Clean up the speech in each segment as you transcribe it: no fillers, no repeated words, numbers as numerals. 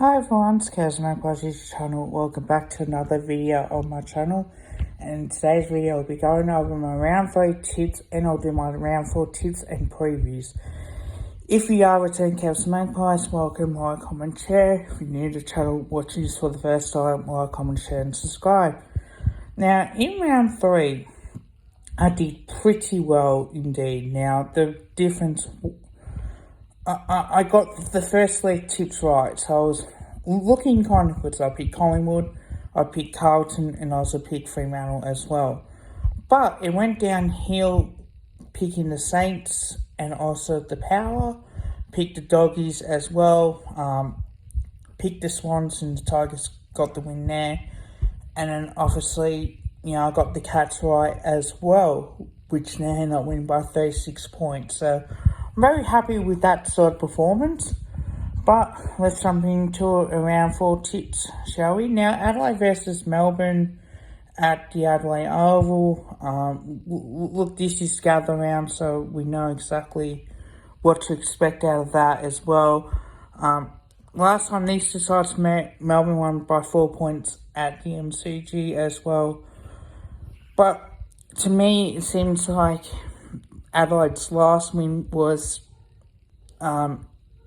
Hi everyone, it's Kaz Magpie's channel. Welcome back to another video on my channel. And in today's video, I'll be going over my round 3 tips and I'll do my round 4 tips and previews. If you are returning Kaz Magpies, welcome, like, comment, share. If you're new to the channel, watching this for the first time, like, comment, share and subscribe. Now, in round 3, I did pretty well indeed. Now, the difference... I got the first 3 tips right, so I was looking kind of good. So I picked Collingwood, I picked Carlton, and I also picked Fremantle as well. But it went downhill picking the Saints and also the Power, picked the Doggies as well, picked the Swans, and the Tigers got the win there. And then obviously, I got the Cats right as well, which now ended up winning by 36 points. So I'm very happy with that sort of performance. But let's jump into around 4 tips, shall we? Now, Adelaide versus Melbourne at the Adelaide Oval. Look, this is gather round, so we know exactly what to expect out of that as well. Last time these two sides met, Melbourne won by 4 points at the MCG as well. But to me, it seems like Adelaide's last win was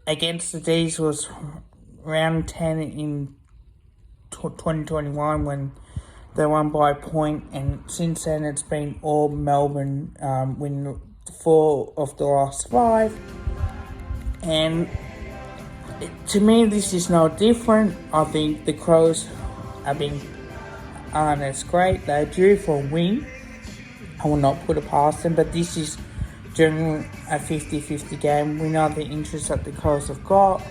against the D's was round 10 in 2021 when they won by a point, and since then it's been all Melbourne winning 4 of the last 5. And to me, this is no different. I think the Crows aren't as great. They're due for a win. I will not put it past them, but this is generally a 50-50 game. We know the interest that the Crows have got,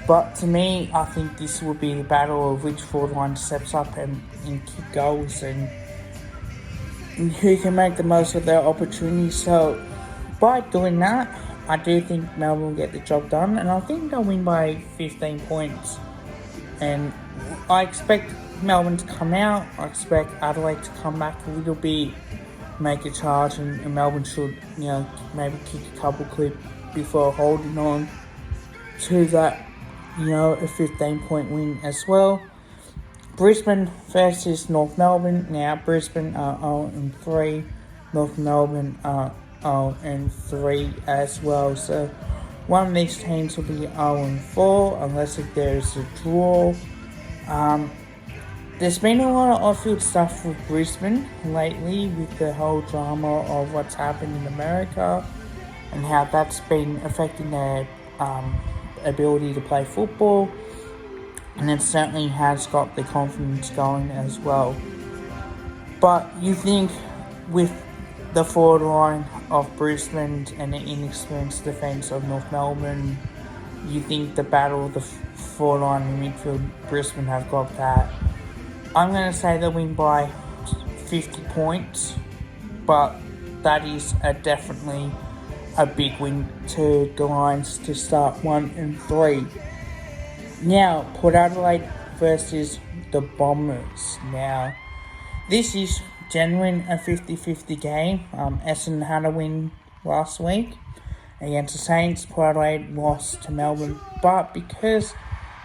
but to me, I think this will be the battle of which forward line steps up and kick goals and who can make the most of their opportunities. So by doing that, I do think Melbourne will get the job done, and I think they'll win by 15 points. And I expect Melbourne to come out. I expect Adelaide to come back a little bit, make a charge, and Melbourne should, maybe kick a couple clip before holding on to that, a 15-point win as well. Brisbane versus North Melbourne. Now, Brisbane are 0-3, North Melbourne are 0-3 as well. So, one of these teams will be 0-4 unless if there is a draw. There's been a lot of off-field stuff with Brisbane lately with the whole drama of what's happened in America and how that's been affecting their ability to play football, and it certainly has got the confidence going as well. But you think with the forward line of Brisbane and the inexperienced defence of North Melbourne, you think the battle of the forward line and midfield Brisbane have got that? I'm going to say they'll win by 50 points, but that is definitely a big win to the Lions to start 1-3. Now, Port Adelaide versus the Bombers. Now, this is genuine a 50-50 game. Essendon had a win last week against the Saints. Port Adelaide lost to Melbourne, but because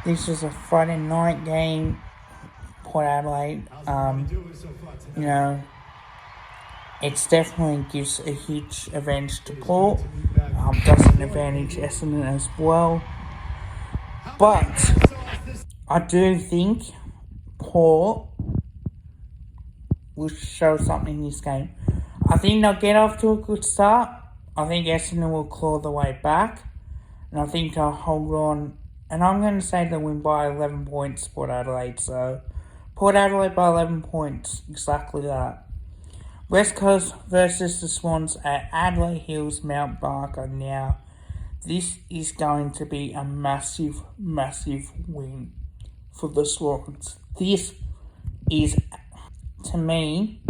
this was a Friday night game, Port Adelaide, it definitely gives a huge advantage to Port. Doesn't advantage Essendon as well. But I do think Port will show something in this game. I think they'll get off to a good start. I think Essendon will claw the way back. And I think they'll hold on. And I'm going to say they'll win by 11 points, Port Adelaide. So Port Adelaide by 11 points, exactly that. West Coast versus the Swans at Adelaide Hills, Mount Barker. Now, this is going to be a massive, massive win for the Swans. This is, to me,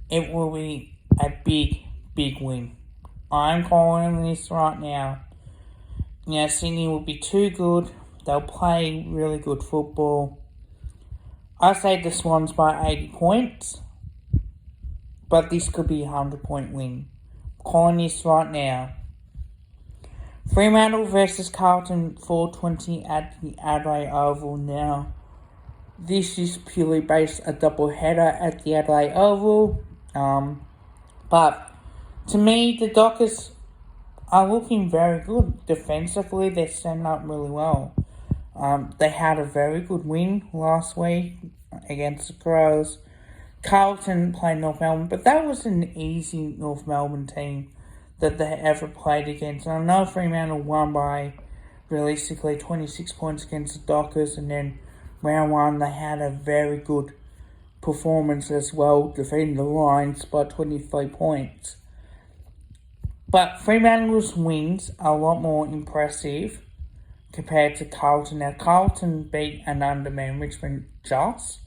it will be a big, big win. I'm calling this right now. Sydney will be too good. They'll play really good football. I say the Swans by 80 points, but this could be a 100-point win. I'm calling this right now. Fremantle versus Carlton 4:20 at the Adelaide Oval now. This is purely based a double header at the Adelaide Oval. But to me, the Dockers are looking very good. Defensively, they're standing up really well. They had a very good win last week against the Crows. Carlton played North Melbourne, but that was an easy North Melbourne team that they ever played against. And I know Fremantle won by realistically 26 points against the Dockers, and then round one they had a very good performance as well, defeating the Lions by 23 points. But Fremantle's wins are a lot more impressive compared to Carlton. Now, Carlton beat an undermanned Richmond just.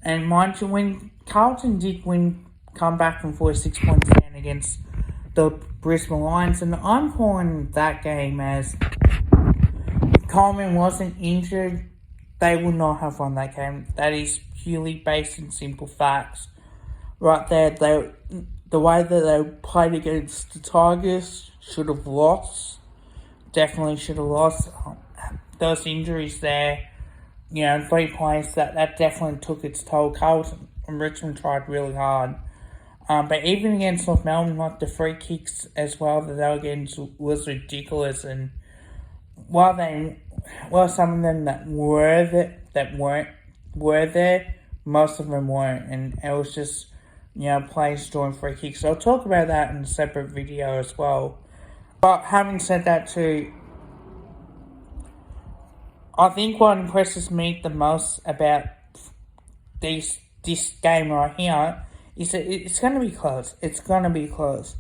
And mind you, when Carlton did come back from 46 points down against the Brisbane Lions, and I'm calling that game as if Coleman wasn't injured, they would not have won that game. That is purely based on simple facts. Right there, the way that they played against the Tigers should have lost. Definitely should have lost. Those injuries there, 3 players, that definitely took its toll. Carlton and Richmond tried really hard. But even against North Melbourne, like the free kicks as well that they were getting was ridiculous. And while some of them that were there, most of them weren't. And it was just, players drawing free kicks. So I'll talk about that in a separate video as well. But having said that too, I think what impresses me the most about this game right here is that it's going to be close. It's going to be close.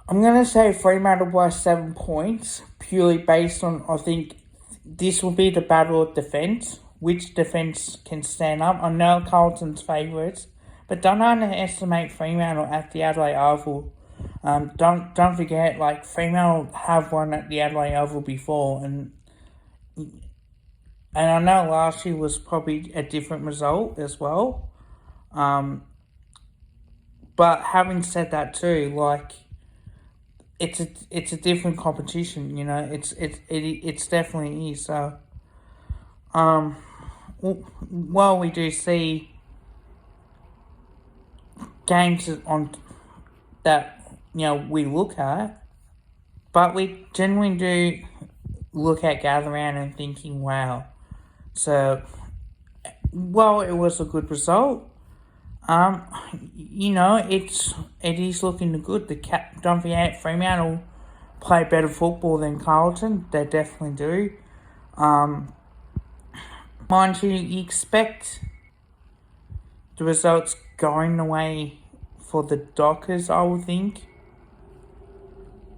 I'm going to say Fremantle by 7 points, purely based on, I think, this will be the battle of defence. Which defence can stand up? I know Carlton's favourites, but don't underestimate Fremantle at the Adelaide Oval. Don't forget, Fremantle have won at the Adelaide Oval before, and I know last year was probably a different result as well. But having said that too, it's a different competition, it's definitely is. So, while we do see games on that we look at, but we generally do look at Gather Round and thinking, wow. So, well, it was a good result. It is looking good. Don't forget, Fremantle play better football than Carlton. They definitely do. Mind you expect the results going the way for the Dockers, I would think.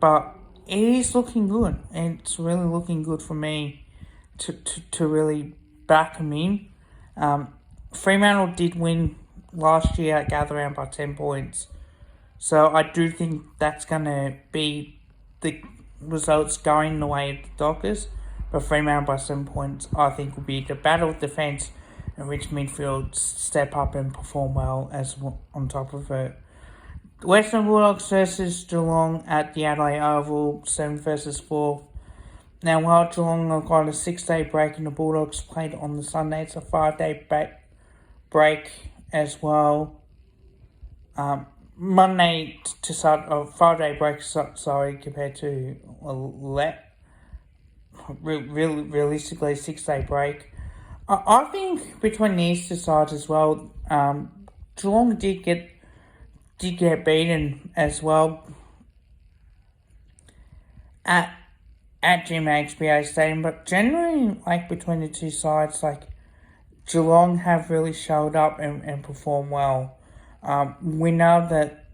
But it is looking good. It's really looking good for me to really back them in. Fremantle did win last year at Gather Round by 10 points. So I do think that's going to be the results going the way of the Dockers. But Fremantle by 7 points, I think, will be the battle of defence, and which midfield step up and perform well as on top of it. Western Bulldogs versus Geelong at the Adelaide Oval, 7 versus 4. Now, while Geelong have got a 6-day break and the Bulldogs played on the Sunday, it's a 5-day break as well. Monday to start, a 5-day break, compared to realistically 6-day break. I think between these two sides as well, Geelong did get beaten as well at GMHBA Stadium, but generally, between the two sides, Geelong have really showed up and performed well. We know that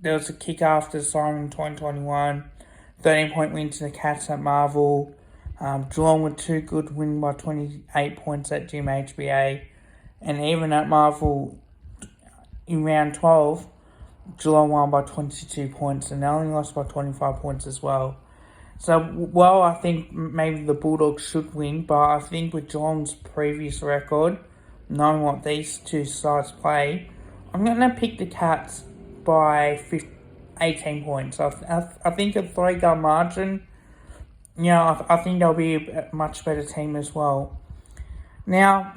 there was a kick after signing in 2021, 13-point win to the Cats at Marvel. Geelong were too good, winning by 28 points at GMHBA, and even at Marvel in round 12, Geelong won by 22 points and they only lost by 25 points as well. So, I think maybe the Bulldogs should win, but I think with Geelong's previous record, knowing what these two sides play, I'm going to pick the Cats by 18 points. I think a 3-goal margin, I think they'll be a much better team as well. Now,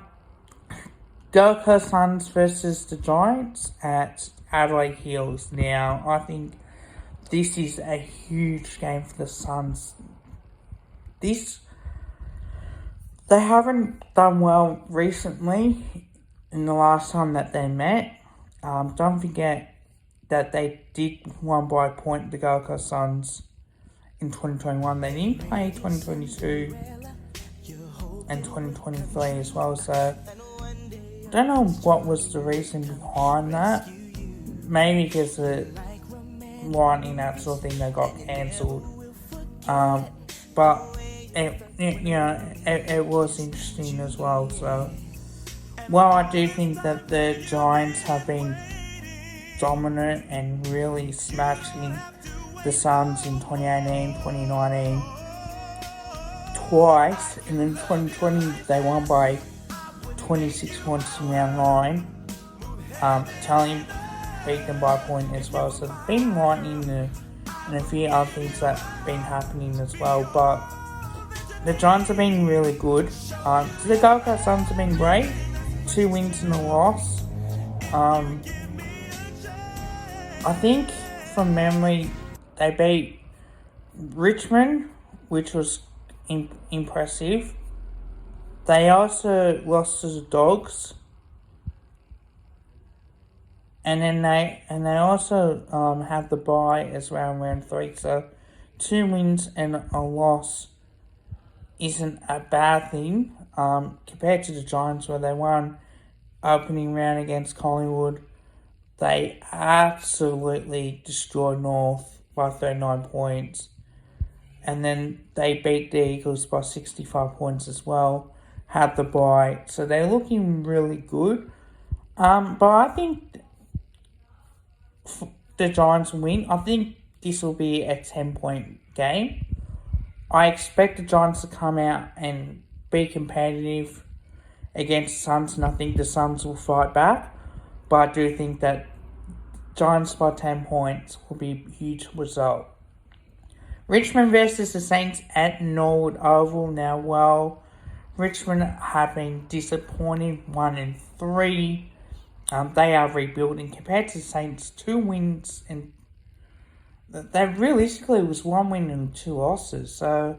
Gold Coast Suns versus the Giants at Adelaide Hills. Now, I think this is a huge game for the Suns. They haven't done well recently in the last time that they met. Don't forget that they did win by a point, the Gold Coast Suns, in 2021. They didn't play 2022 and 2023 as well, so I don't know what was the reason behind that. Maybe because the lightning, that sort of thing, they got cancelled. But it was interesting as well. So, while I do think that the Giants have been dominant and really smashing the Suns in 2018, 2019, twice, and in 2020 they won by 26 points in round 9. Italian beat them by a point as well. So they've been lightning and a few other things that have been happening as well. But the Giants have been really good. The Gold Coast Suns have been great. 2 wins and a loss. I think from memory they beat Richmond, which was impressive. They also lost to the Dogs. And then they also have the bye as well in round 3. So 2 wins and a loss isn't a bad thing compared to the Giants, where they won opening round against Collingwood. They absolutely destroyed North by 39 points. And then they beat the Eagles by 65 points as well. Had the bye. So they're looking really good. But I think the Giants win. I think this will be a 10-point game. I expect the Giants to come out and be competitive against the Suns, and I think the Suns will fight back. But I do think that Giants by 10 points will be a huge result. Richmond versus the Saints at Norwood Oval. Now, Richmond have been disappointing, 1-3. They are rebuilding compared to the Saints. 2 wins and that realistically was 1 win and 2 losses. So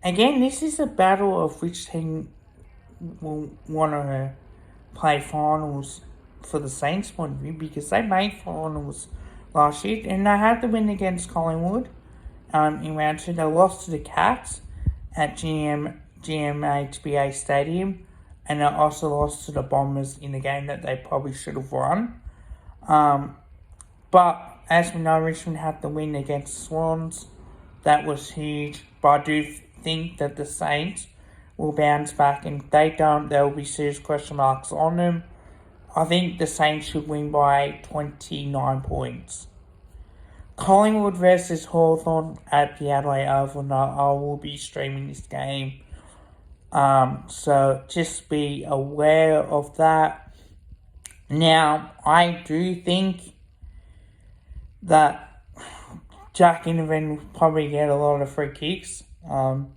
again, this is a battle of which team will want to play finals for the Saints' point of view, because they made finals last year and they had to win against Collingwood in round 2. They lost to the Cats at GMHBA Stadium. And they also lost to the Bombers in a game that they probably should have won. But as we know, Richmond had the win against Swans. That was huge. But I do think that the Saints will bounce back. And if they don't, there will be serious question marks on them. I think the Saints should win by 29 points. Collingwood versus Hawthorn at the Adelaide Oval. Now, I will be streaming this game. So just be aware of that. Now, I do think that Jack Inovan will probably get a lot of free kicks. And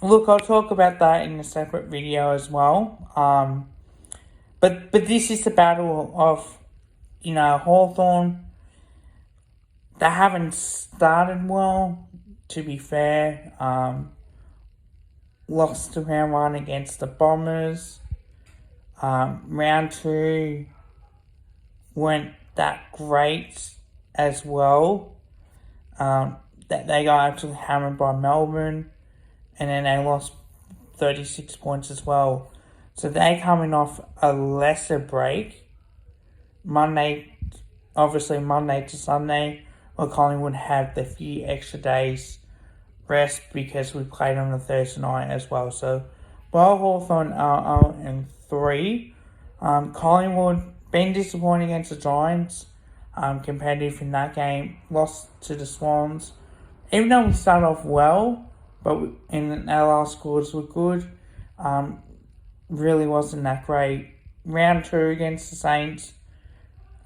look, I'll talk about that in a separate video as well. But this is the battle of, Hawthorn. They haven't started well, to be fair. Lost to round 1 against the Bombers. Round 2 weren't that great as well. That they got actually hammered by Melbourne, and then they lost 36 points as well. So they're coming off a lesser break. Monday to Sunday, where Collingwood had the few extra days rest because we played on a Thursday night as well. So while Hawthorn are 0-3, Collingwood been disappointing against the Giants, competitive in that game, lost to the Swans. Even though we started off well, but in our last scores were good, really wasn't that great. Round 2 against the Saints,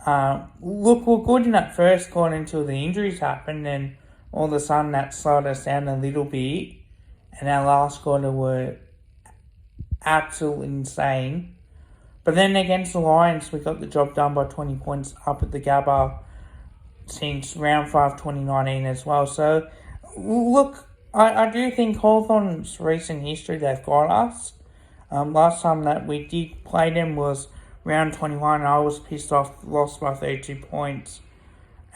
Look, we're good in that first quarter until the injuries happened, and all of a sudden that slowed us down a little bit. And our last quarter were absolutely insane. But then against the Lions, we got the job done by 20 points up at the Gabba since round 5 2019 as well. So, look, I do think Hawthorn's recent history, they've got us. Last time that we did play them was round 21. I was pissed off, lost by 32 points.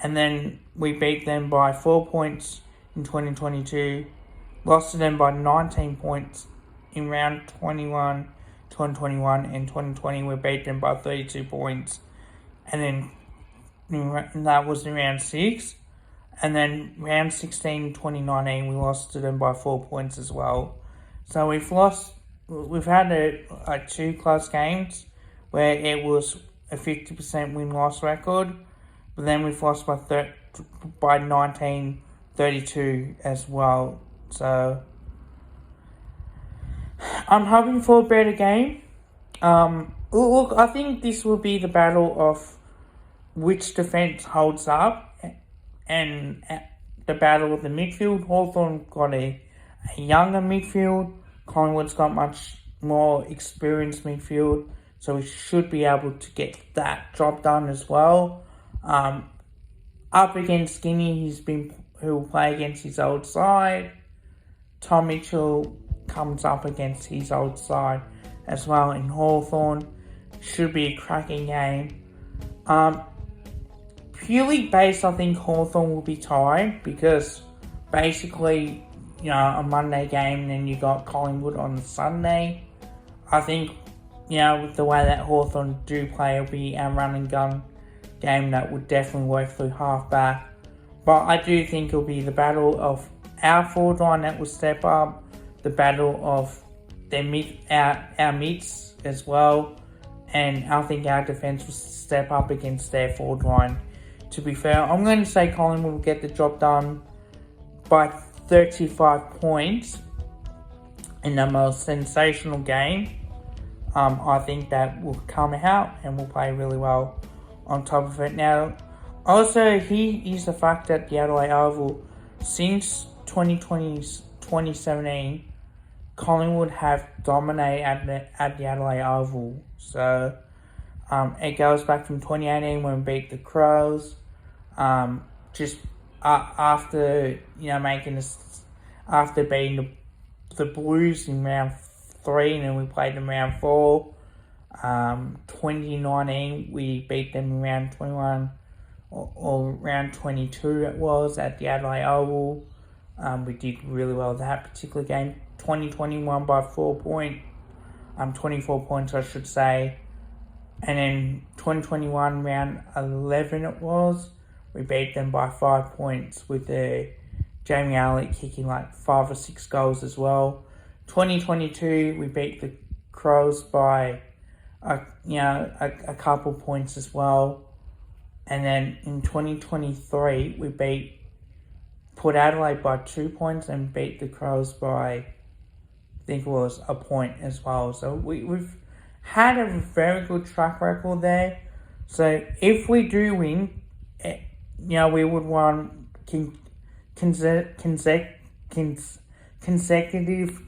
And then we beat them by 4 points in 2022. Lost to them by 19 points in round 21, 2021, and 2020. We beat them by 32 points. And then that was in round 6. And then round 16, 2019, we lost to them by 4 points as well. So we've had 2 close games where it was a 50% win-loss record. But then we've lost by 19-32 as well. So I'm hoping for a better game. Look, I think this will be the battle of which defence holds up and the battle of the midfield. Hawthorn got a younger midfield. Collingwood's got much more experienced midfield. So we should be able to get that job done as well. Up against Skinny, who will play against his old side. Tom Mitchell comes up against his old side as well in Hawthorn. Should be a cracking game. Purely based, I think Hawthorn will be tied because basically, a Monday game and then you got Collingwood on Sunday. I think, with the way that Hawthorn do play, it'll be a run and gun game that would definitely work through halfback. But I do think it'll be the battle of our forward line that will step up, the battle of our mids as well, and I think our defence will step up against their forward line. To be fair, I'm going to say Collingwood will get the job done by 35 points in the most sensational game. I think that will come out and will play really well on top of it. Now, also, here is the fact that the Adelaide Oval, since 2017, Collingwood have dominated at the Adelaide Oval. So, it goes back from 2018 when we beat the Crows. Just after, after beating the Blues in round 3 and then we played them round 4. 2019, we beat them in round 21 or round 22 it was at the Adelaide Oval. We did really well that particular game. 2021 by 4 points, 24 points I should say. And then 2021 round 11 it was. We beat them by 5 points with Jamie Allett kicking like 5 or 6 goals as well. 2022 we beat the Crows by a couple points as well. And then in 2023 we put Adelaide by 2 points and beat the Crows by, I think it was a point as well. So we've had a very good track record there. So if we do win, we would want consecutive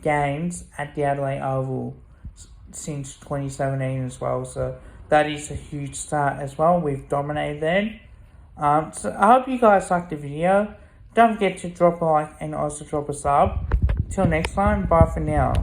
games at the Adelaide Oval since 2017 as well. So that is a huge start as well. We've dominated then. So I hope you guys liked the video. Don't forget to drop a like and also drop a sub. Till next time, bye for now.